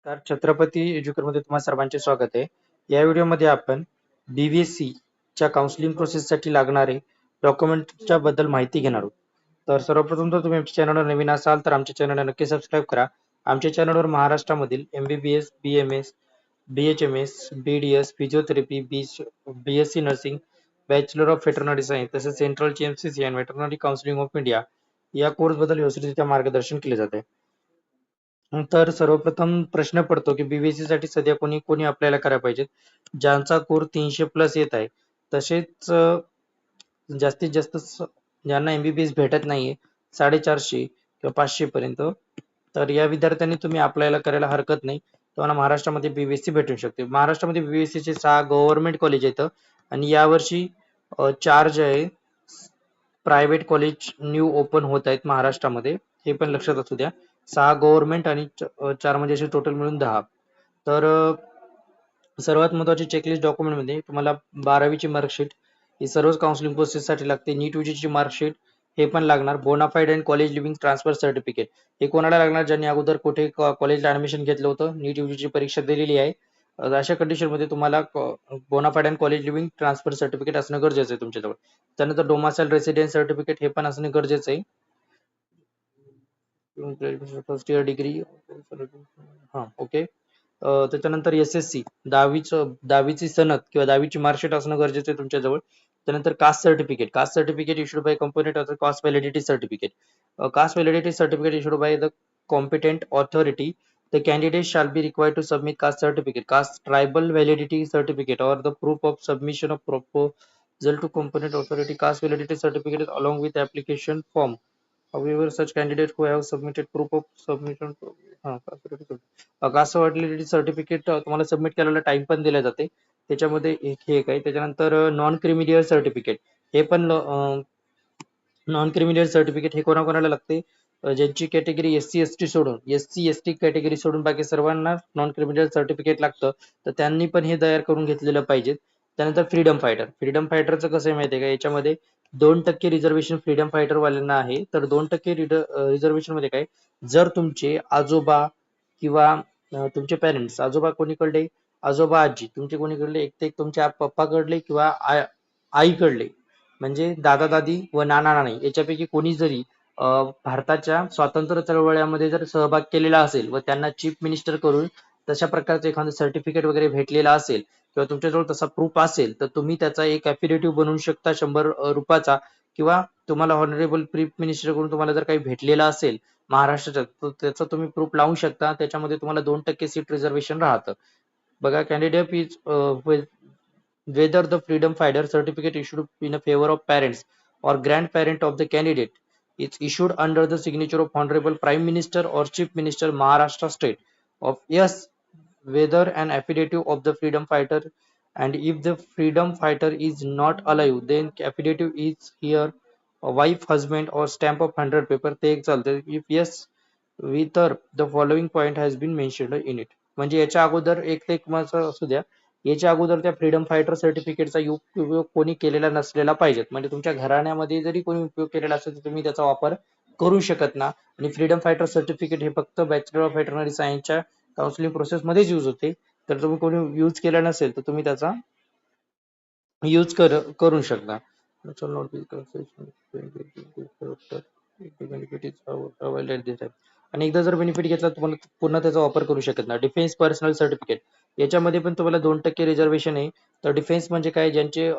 तर छत्रपती एज्युकेटमध्ये तुम्हा सर्वांचे स्वागत आहे. या व्हिडिओमध्ये आपण BVSC च्या काउन्सिलिंग प्रोसेससाठी लागणारे डॉक्युमेंटच्या बद्दल माहिती घेणार आहोत. तर सर्वप्रथम तर तुम्ही आमच्या चॅनलवर नवीन असाल तर आमच्या चॅनलला नक्की सबस्क्राईब करा. आमच्या चॅनलवर महाराष्ट्रामधील MBBS, BMS, BHMS, BDS, physiotherapy, BSc nursing, bachelor of veterinary science तसेच सेंट्रलची MCC आणि व्हेटरनरी काउन्सिलिंग ऑफ इंडिया या कोर्सबद्दल व्यवस्थितरित्या मार्गदर्शन केले जाते. तर सर्वप्रथम प्रश्न पडतो की बीबीएससी साठी सध्या कोणी कोणी अप्लायला करायला पाहिजे, ज्यांचा कोर 300+ येत आहे. तसेच जास्तीत जास्त ज्यांना MBBS भेटत नाहीये 450 किंवा 500 पर्यंत, तर या विद्यार्थ्यांनी तुम्ही अप्लायला करायला हरकत नाही. तुम्हाला महाराष्ट्रामध्ये बीबीएससी भेटू शकते. महाराष्ट्रामध्ये बीबीएससी चे 6 गव्हर्नमेंट कॉलेज आहेत आणि यावर्षी 4 जे आहे प्रायव्हेट कॉलेज न्यू ओपन होत आहेत महाराष्ट्रामध्ये, हे पण लक्षात असू द्या. 6 गव्हर्नमेंट आणि 4 म्हणजे असे टोटल मिळून 10. तर सर्वात महत्त्वाची चेकलिस्ट डॉक्युमेंटमध्ये तुम्हाला 12वीची मार्कशीट ही सर्वच काउन्सिलिंग प्रोसेससाठी लागते. नीट यूजीची मार्कशीट हे पण लागणार. Bonafide and college leaving transfer certificate हे कोणाला लागणार, ज्यांनी अगोदर कुठे कॉलेजला ऍडमिशन घेतलं होतं, नीट यूजीची परीक्षा दिलेली आहे. अशा कंडिशनमध्ये तुम्हाला bonafide and college leaving transfer certificate असणं गरजेचं आहे तुमच्याजवळ. त्यानंतर डोमासाइल रेसिडेन्स सर्टिफिकेट हे पण असणं गरजेचं आहे. फर्स्ट इयर डिग्री, हां ओके. त्याच्यानंतर SSC 10वीची सनद किंवा 10वीची मार्कशीट असणं गरजेचं आहे तुमच्याजवळ. त्यानंतर caste certificate issued by component of caste validity certificate. Caste validity certificate issued by the competent authority. The candidate shall be required to submit caste certificate, caste tribal validity certificate, or the proof of submission of proposal to competent authority. Caste validity certificate along with application form. However, such candidates who have submitted proof of submission, caste validity certificate तुम्हाला submit करायला time पण दिला जाते. त्याच्यामध्ये हे काय, त्याच्यानंतर non criminal certificate हे पण नॉन क्रिमिनल सर्टिफिकेट हे कोणाकोणाला लागते, ज्यांची कॅटेगरी SC ST कॅटेगरी सोडून बाकी सर्वांना नॉन क्रिमिनल सर्टिफिकेट लागतं. तर त्यांनी पण हे तयार करून घेतलेलं पाहिजे. त्यानंतर फ्रीडम फायटरचं कसं आहे माहिती आहे का, याच्यामध्ये 2% रिझर्वेशन फ्रीडम फायटर वाल्यांना आहे. तर 2% रिझर्वेशन मध्ये काय, जर तुमचे आजोबा किंवा तुमचे पेरेंट्स, आजोबा कोणीकडले, आजोबा आजी तुमचे कोणीकडले, एक ते तुमच्या पप्पाकडले किंवा आईकडले, म्हणजे दादा दादी व नाना नानी याच्यापैकी कोणी जरी भारताच्या स्वातंत्र्य चळवळ्यामध्ये जर सहभाग केलेला असेल व त्यांना चीफ मिनिस्टर करून तशा प्रकारचं एखादं सर्टिफिकेट वगैरे भेटलेला असेल किंवा तुमच्याजवळ तसा प्रूफ असेल, तर तुम्ही त्याचा एक ॲफिडेव्हिट बनवू शकता 100 रुपयाचा. किंवा तुम्हाला ऑनरेबल चीफ मिनिस्टर कडून तुम्हाला जर काही भेटलेला असेल महाराष्ट्राच्या, तर त्याचा तुम्ही प्रूफ लावू शकता. त्याच्यामध्ये तुम्हाला 2% सीट रिझर्वेशन राहतं. बघा, candidate is whether the freedom fighter certificate issued in a favor of parents or grandparent of the candidate is issued under the signature of Honorable Prime Minister or Chief Minister Maharashtra State of yes, whether an affidavit of the freedom fighter, and if the freedom fighter is not alive then affidavit is here a wife, husband or stamp of 100 paper ते एक चालतं. if yes, तर the following point has been mentioned in it. म्हणजे याच्या अगोदर एक माझं असू द्या, याच्या अगोदर त्या फ्रीडम फायटर सर्टिफिकेटचा उपयोग कोणी केलेला नसलेला पाहिजे. म्हणजे तुमच्या घराण्यामध्ये जरी कोणी उपयोग केलेला असेल तर तुम्ही त्याचा वापर करू शकत ना. आणि फ्रीडम फायटर सर्टिफिकेट हे फक्त बॅचलर ऑफ व्हेटरनरी सायन्सच्या काउन्सिलिंग प्रोसेस मध्येच यूज होते. तर तुम्ही कोणी यूज केला नसेल तर तुम्ही त्याचा यूज करू शकता. आणि एकदा जर बेनिफिट घेतला तुम्हाला पुन्हा त्याचा वापर करू शकत नाही. डिफेन्स पर्सनल सर्टिफिकेट याच्यामध्ये पण तुम्हाला 2% रिझर्वेशन आहे. तर डिफेन्स म्हणजे काय, ज्यांचे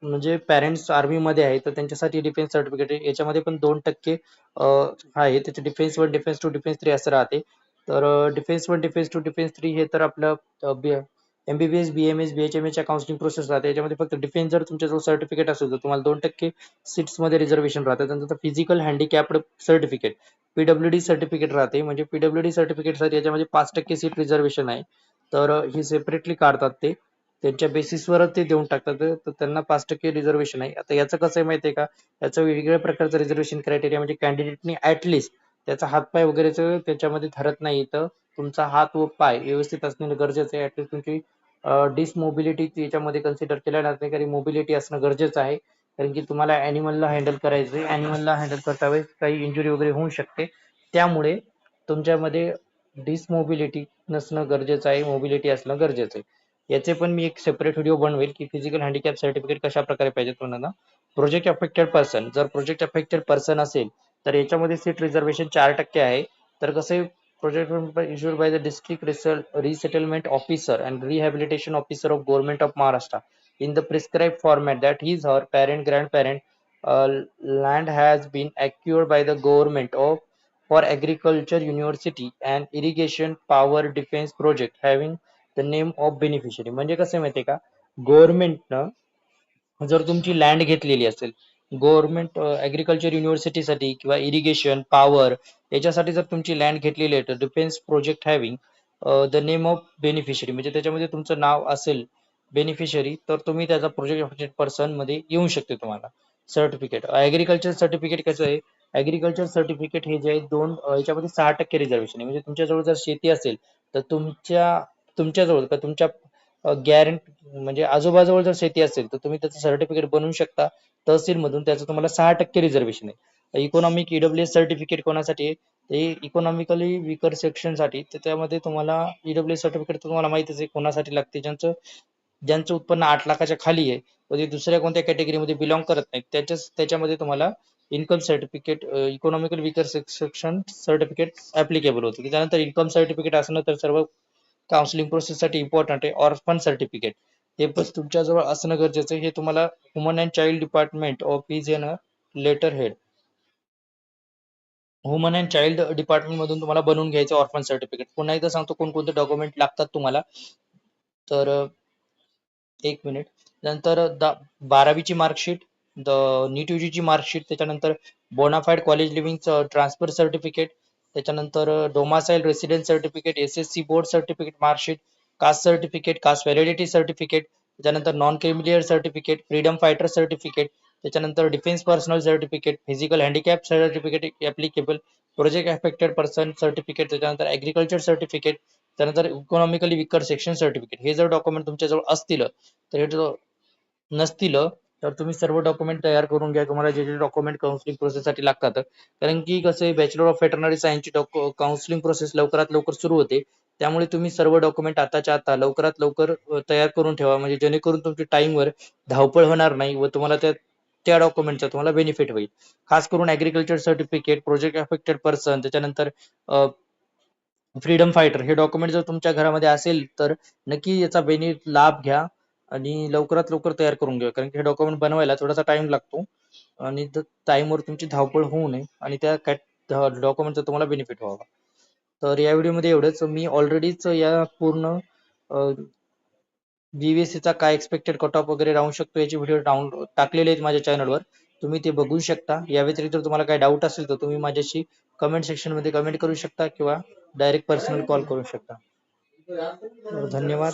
म्हणजे पेरेंट्स आर्मी मध्ये आहे तर त्यांच्यासाठी डिफेन्स सर्टिफिकेट आहे. याच्यामध्ये पण 2% आहे. त्याचे डिफेन्स 1, डिफेन्स 2, डिफेन्स 3 असं राहते. तर डिफेन्स 1, डिफेन्स 2, डिफेन्स 3 हे तर आपलं MBBS, BMS, BHMS च्या काउन्सिलिंग प्रोसेस राहते. याच्यामध्ये फक्त डिफेन्स जर तुमच्याजवळ सर्टिफिकेट असेल तर तुम्हाला 2% सीट्स मध्ये रिझर्वेशन राहतं. त्यानंतर physical handicapped certificate PWD certificate राहते. म्हणजे PWD सर्टिफिकेट साठी याच्यामध्ये 5% सीट रिझर्वेशन आहे. तर ही सेपरेटली काढतात, ते त्यांच्या बेसिसवर ते देऊन टाकतात. तर त्यांना 5% रिझर्वेशन आहे. आता याचं कसं आहे माहिती आहे का, याचं वेगवेगळ्या प्रकारचं रिझर्वेशन क्रायटेरिया, म्हणजे कॅन्डिडेटनी ऍटलिस्ट त्याचा हातपाय वगैरेचं त्याच्यामध्ये धरत नाही. तर तुमचा हात व पाय व्यवस्थित असणं गरजेचं आहे. ऍटलिस्ट तुमची डिसमोबिलिटी याच्यामध्ये कन्सिडर केल्या जात नाही, कारण मोबिलिटी असणं गरजेचं आहे. कारण की तुम्हाला ॲनिमलला हँडल करायचं आहे. ॲनिमलला हँडल करता वेळेस काही इंजुरी वगैरे होऊ शकते. त्यामुळे तुमच्यामध्ये डिसमोबिलिटी नसणं गरजेचं आहे, मोबिलिटी असणं गरजेचं आहे. याचे पण मी एक सेपरेट व्हिडिओ बनवेल की फिजिकल हँडिकॅप सर्टिफिकेट कशा प्रकारे पाहिजे तुम्हाला. प्रोजेक्ट अफेक्टेड पर्सन, जर प्रोजेक्ट अफेक्टेड पर्सन असेल तर याच्यामध्ये सीट रिझर्वेशन 4% आहे. तर कसं project issued by the district resettlement officer and rehabilitation officer of government of Maharashtra in the prescribed format that his or parent grandparent land has been acquired by the government of for agriculture university and irrigation power defense project having the name of beneficiary. म्हणजे कसं माहितीये का, गव्हर्नमेंटनं जर तुमची land घेतलेली असेल government agriculture युनिव्हर्सिटीसाठी किंवा irrigation power याच्यासाठी जर तुमची लँड घेतलेली आहे तर defence project having the name of beneficiary म्हणजे त्याच्यामध्ये तुमचं नाव असेल बेनिफिशरी तर तुम्ही त्याचा प्रोजेक्ट अफेक्टेड पर्सन मध्ये येऊ शकते तुम्हाला सर्टिफिकेट. ऍग्रिकल्चर सर्टिफिकेट कसं आहे, ऍग्रिकल्चर सर्टिफिकेट हे जे आहे याच्यामध्ये 6% रिझर्वेशन आहे. म्हणजे तुमच्याजवळ जर शेती असेल तर तुमच्याजवळ का तुमच्या गॅरंट म्हणजे आजूबाजूवर जर शेती असेल तर तुम्ही त्याचं सर्टिफिकेट बनवू शकता तहसील मधून. त्याचं तुम्हाला 6% रिझर्वेशन आहे. इकॉनॉमिक ईडब्ल्यूएस सर्टिफिकेट कोणासाठी आहे, ते इकॉनॉमिकली विकर सेक्शन साठी. तर त्यामध्ये तुम्हाला ईडब्ल्यूएस सर्टिफिकेट तुम्हाला माहितीच आहे कोणासाठी लागते, ज्यांचं उत्पन्न 8 लाखाच्या खाली आहे व ते दुसऱ्या कोणत्या कॅटेगरीमध्ये बिलॉंग करत नाही त्याच्यामध्ये तुम्हाला income certificate economical weaker section certificate applicable होतं. त्यानंतर इन्कम सर्टिफिकेट असणं तर सर्व काउन्सिलिंग प्रोसेससाठी इम्पॉर्टंट आहे. ऑर्फन सर्टिफिकेट हे पण तुमच्याजवळ असणं गरजेचं आहे. हे तुम्हाला woman and child department of is an letter head woman and child department मधून तुम्हाला बनवून घ्यायचं ऑर्फन सर्टिफिकेट. पुन्हा एकदा सांगतो कोणकोणते डॉक्युमेंट लागतात तुम्हाला. तर एक मिनिट. नंतर 12वीची मार्कशीट, नीट यूजीची मार्कशीट, त्याच्यानंतर bona fide college leaving transfer certificate, त्याच्यानंतर domicile resident certificate, SSC board certificate marksheet, caste certificate, caste validity certificate, त्याच्यानंतर non creamy layer certificate, freedom fighter certificate, त्याच्यानंतर defence personal certificate, physical handicap certificate applicable, project affected person certificate, त्याच्यानंतर agriculture certificate, त्यानंतर economically weaker section certificate. हे जर document तुमच्याजवळ असतील तर हे नसतील तर तुम्ही सर्व डॉक्युमेंट तयार करून घ्या. तुम्हाला जे जे डॉक्युमेंट काउन्सिलिंग प्रोसेससाठी लागतात, कारण की कसं आहे बॅचलर ऑफ वेटरनरी सायन्सची काउन्सिलिंग प्रोसेस लवकरात लवकर सुरू होते. त्यामुळे तुम्ही सर्व डॉक्युमेंट आताच्या आता लवकरात लवकर तयार करून ठेवा, म्हणजे जेणेकरून तुमच्या टाइमवर धावपळ होणार नाही व तुम्हाला त्या डॉक्युमेंटचा तुम्हाला बेनिफिट होईल. खास करून agriculture certificate, project affected person, त्याच्यानंतर फ्रीडम फायटर हे डॉक्युमेंट जर तुमच्या घरामध्ये असेल तर नक्की याचा लाभ घ्या आणि लवकरात लवकर तयार करून घ्या, कारण की हे डॉक्युमेंट बनवायला थोडासा टाइम लागतो आणि टाइमवर तुमची धावपळ होऊ नये आणि त्या डॉक्युमेंटचा तुम्हाला बेनिफिट व्हावा. तर या व्हिडिओमध्ये एवढंच. मी ऑलरेडीच या पूर्ण बीबीएससीचा काय एक्सपेक्टेड कट ऑफ वगैरे राहू शकतो याचे व्हिडिओ टाकलेले आहेत माझ्या चॅनलवर, तुम्ही ते बघू शकता. या व्यतिरिक्त जर तुम्हाला काही डाऊट असेल तर तुम्ही माझ्याशी कमेंट सेक्शन मध्ये कमेंट करू शकता किंवा डायरेक्ट पर्सनल कॉल करू शकता. धन्यवाद.